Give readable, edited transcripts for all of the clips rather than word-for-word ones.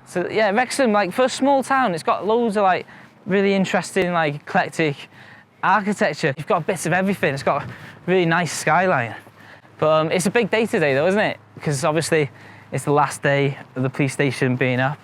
So yeah, Wrexham, like for a small town, it's got loads of like really interesting, like eclectic architecture. You've got bits of everything. It's got a really nice skyline. But it's a big day today though, isn't it? Because obviously it's the last day of the police station being up.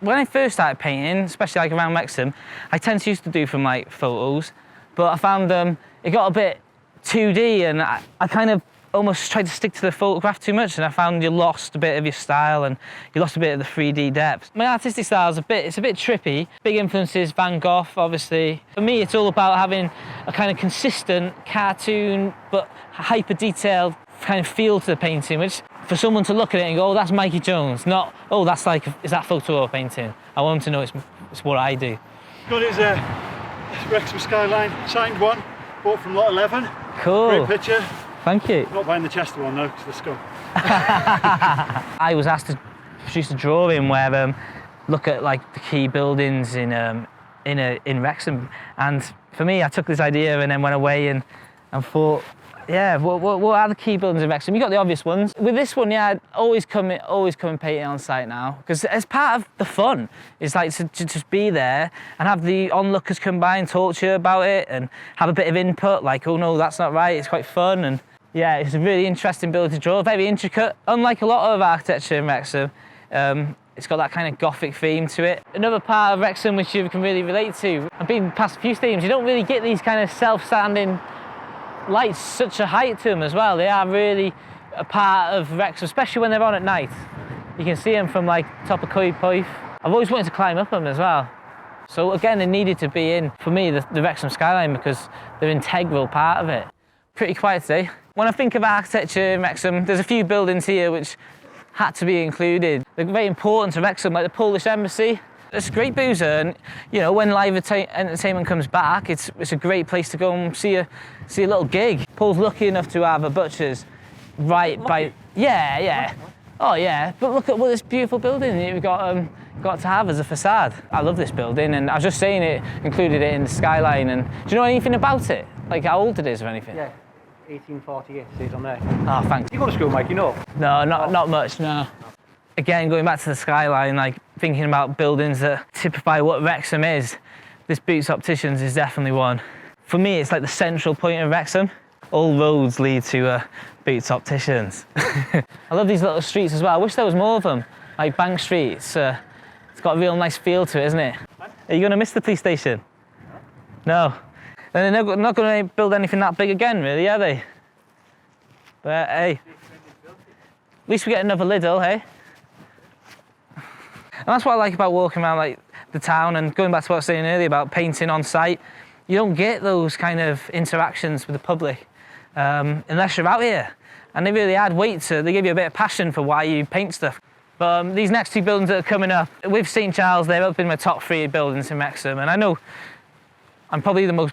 When I first started painting, especially like around Wrexham, I tend to used to do from like photos, but I found it got a bit 2D and I kind of almost tried to stick to the photograph too much, and I found you lost a bit of your style and you lost a bit of the 3D depth. My artistic style is it's a bit trippy. Big influences, Van Gogh, obviously. For me, it's all about having a kind of consistent cartoon, but hyper detailed kind of feel to the painting, which for someone to look at it and go, oh, that's Mikey Jones, not, oh, that's like, is that photo or painting? I want them to know it's what I do. Got it as Wrexham Skyline, signed one, bought from lot 11. Cool. Great picture. Thank you. Not buying the Chester one though, because the scum. I was asked to produce a drawing where look at like the key buildings in Wrexham, and for me, I took this idea and then went away and thought, yeah, what are the key buildings in Wrexham? You got the obvious ones. With this one, yeah, I'd always come and paint it on site now, because as part of the fun, it's like to just be there and have the onlookers come by and talk to you about it and have a bit of input, like, oh no, that's not right. It's quite fun, and yeah, it's a really interesting building to draw, very intricate. Unlike a lot of architecture in Wrexham, it's got that kind of Gothic theme to it. Another part of Wrexham which you can really relate to, I've been past a few stadiums, you don't really get these kind of self-standing lights, such a height to them as well. They are really a part of Wrexham, especially when they're on at night. You can see them from like top of Coed Poeth. I've always wanted to climb up them as well. So again, they needed to be in, for me, the Wrexham Skyline, because they're an integral part of it. Pretty quiet today. When I think of architecture in Wrexham, there's a few buildings here which had to be included. They're very important to Wrexham, like the Polish Embassy. It's a great boozer, and you know, when live entertainment comes back, it's a great place to go and see a little gig. Paul's lucky enough to have a butcher's right by, yeah. Oh yeah, but look at what this beautiful building you've got to have as a facade. I love this building, and I was just saying it included it in the skyline. And do you know anything about it? Like how old it is or anything? Yeah, 1848. It says on there. Oh, thanks. You go to school, Mike? You know? No, not much. No. Again, going back to the skyline, like thinking about buildings that typify what Wrexham is, this Boots Opticians is definitely one. For me, it's like the central point of Wrexham. All roads lead to Boots Opticians. I love these little streets as well. I wish there was more of them, like Bank Street. It's got a real nice feel to it, isn't it? Are you going to miss the police station? No. Then they're not going to build anything that big again, really, are they? But hey, at least we get another Lidl, hey? And that's what I like about walking around like the town, and going back to what I was saying earlier about painting on site. You don't get those kind of interactions with the public unless you're out here. And they really add weight they give you a bit of passion for why you paint stuff. But these next two buildings that are coming up, with St Giles, they've up in my top 3 buildings in Wrexham. And I know I'm probably the most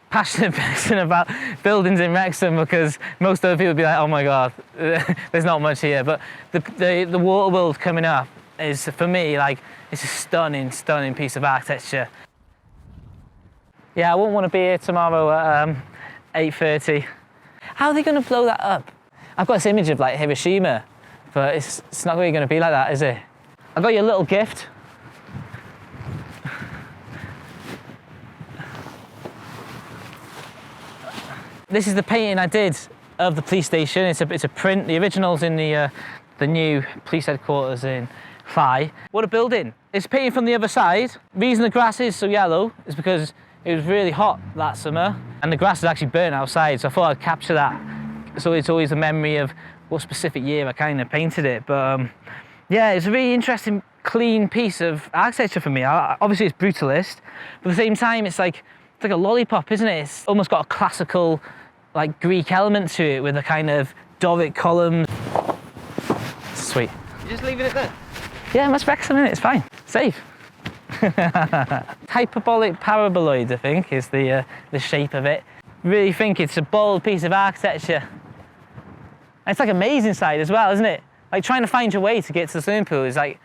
passionate person about buildings in Wrexham, because most other people would be like, oh my God, there's not much here. But the water world coming up is, for me, like, it's a stunning piece of architecture. Yeah, I won't want to be here tomorrow at 8:30. How are they going to blow that up? I've got this image of like Hiroshima, but it's not really going to be like that, is it? I got you a little gift. This is the painting I did of the police station. It's a print. The original's in the new police headquarters in Cly. What a building. It's painted from the other side. The reason the grass is so yellow is because it was really hot that summer and the grass is actually burnt outside, so I thought I'd capture that. So it's always a memory of what specific year I kind of painted it. But yeah, it's a really interesting, clean piece of architecture for me. Obviously it's brutalist, but at the same time it's like a lollipop, isn't it? It's almost got a classical, like, Greek element to it with a kind of Doric columns. Sweet. You just leaving it there? Yeah, that's Wrexham, innit? It's fine. Safe. Hyperbolic paraboloid, I think, is the shape of it. Really think it's a bold piece of architecture. And it's like a maze inside as well, isn't it? Like trying to find your way to get to the swimming pool is like,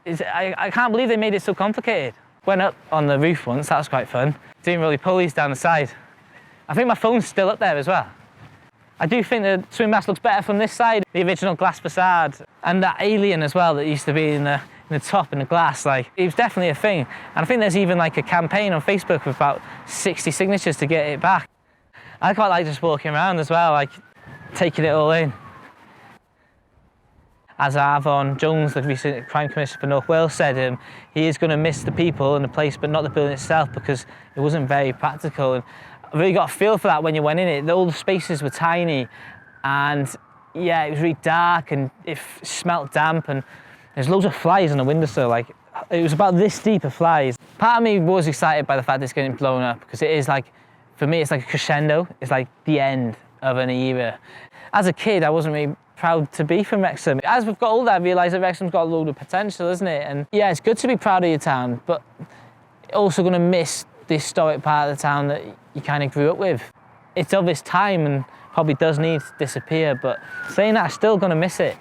I can't believe they made it so complicated. Went up on the roof once, that was quite fun. Doing roly-polies down the side. I think my phone's still up there as well. I do think the swim bath looks better from this side. The original glass facade and that alien as well that used to be in the top and the glass, like, it was definitely a thing. And I think there's even like a campaign on Facebook with about 60 signatures to get it back. I quite like just walking around as well, like taking it all in. As Avon Jones, the recent Crime Commissioner for North Wales, said, he is going to miss the people and the place, but not the building itself, because it wasn't very practical. And I really got a feel for that when you went in it. All the spaces were tiny, and yeah, it was really dark, and it smelt damp, and there's loads of flies on the windowsill. Like, it was about this deep of flies. Part of me was excited by the fact it's getting blown up, because it is like, for me, it's like a crescendo. It's like the end of an era. As a kid, I wasn't really proud to be from Wrexham. As we've got older, I realised that Wrexham's got a load of potential, isn't it? And yeah, it's good to be proud of your town, but you're also going to miss the historic part of the town that you kind of grew up with. It's of its time and probably does need to disappear, but saying that, I'm still going to miss it.